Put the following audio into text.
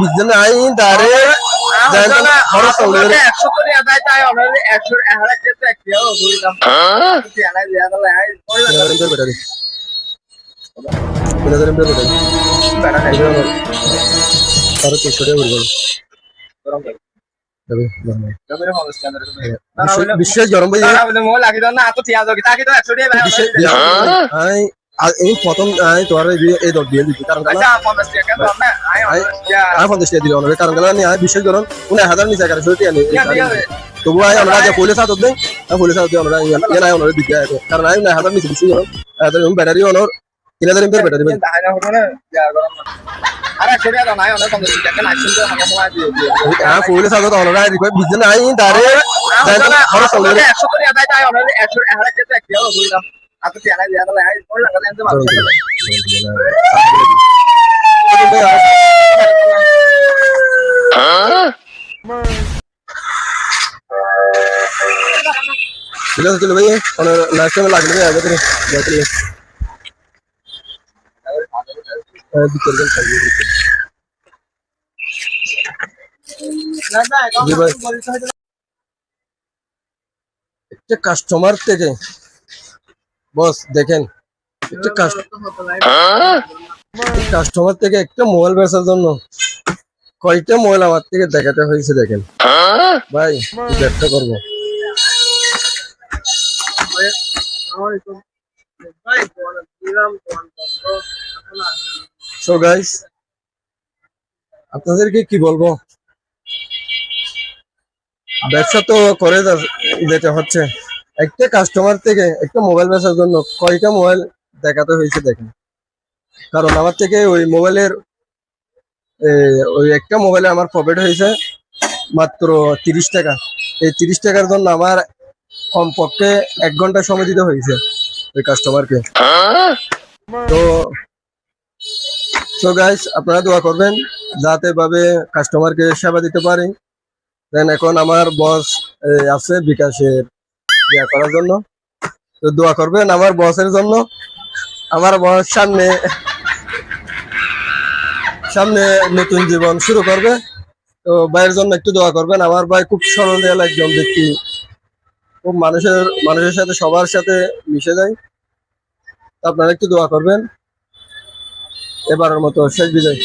Bizden ayin tare zaten harus oluyor. Ekşi to ya da tay onları ekşi ehara kete ekliyor bu yüzden. Yani ya da ay. Benim bir bedeli. Benim bir bedeli. Sarı teşhire vurdu. Tabii. Tabii Hindustan. Bir şey görün bu. না বলে মোল লাগি না তো টিয়া যোগি তাকি তো 100 টাকা ভাই এই প্রথম তোর এই দর দিয়ে দিচ্ছি কারণ আচ্ছা 50 টাকা তো না আমি 50 টাকা দিলাম কারণ আমি বিশেষ করুন 1000 নিচে করে সত্যি আনি তবু আমরা যে পুলিশ সাথে দেন পুলিশ সাথে আমরা ইয়ে নাই ওনার দিকে কারণ আমি 1000 নিচে বেশি করুন ব্যাটারি ওনার 3000 এমপিআর ব্যাটারি দেবেন আরে ছোড়িয়া দাও নাই অনেক 50 টাকা নাই শুনতে আমার সময় দিয়ে পুলিশ সাথে তো ওনারা রিকোয়েস্ট বিজনেস নাই তারে খরচ oluyor 100 টাকা দেয় তাই অনেক 100 ehara kete ekliyor bu yüzden. Atı টিয়া দিয়া দাও ay ওর লাগা দেন তো ভালো चलो भैया और लास्ट में लाग लगे आगे तेरे बैठ लिए একটা কাস্টমার থেকে বস দেখেন একটা কাস্টমার থেকে একটা মোবাইল বেচার জন্য কয়টা মোবাইল আমার থেকে দেখাতে হয়েছে দেখেন ভাই ব্যবসা করবো সো গাইস আপনাদেরকে কি বলবো ব্যবসা তো করে যেতে হচ্ছে একটা কাস্টমার থেকে একটা মোবাইল বেচার জন্য কয়টা মোবাইল দেখাতে হয়েছে দেখেন কারণ আমার থেকে ওই মোবাইলের ওই একটা মোবাইলে আমার প্রফিট হয়েছে মাত্র 30 টাকা এই 30 টাকার জন্য আমার কমপক্ষে 1 ঘন্টা সময় দিতে হয়েছে ওই কাস্টমারকে তো গাইস আপনারা দোয়া করবেন যাতে ভাবে কাস্টমারকে সেবা দিতে পারি দেন এখন আমার বস আছে বিকাশের ইয়া করার জন্য তো দোয়া করবেন আমার বসের জন্য আমার বস সামনে নতুন জীবন শুরু করবে তো ভাইয়ের জন্য একটু দোয়া করবেন আমার ভাই খুব সরল একজন ব্যক্তি খুব মানুষের সাথে সবার সাথে মিশে যায় আপনারা একটু দোয়া করবেন এবারের মতো শেষ বিদায়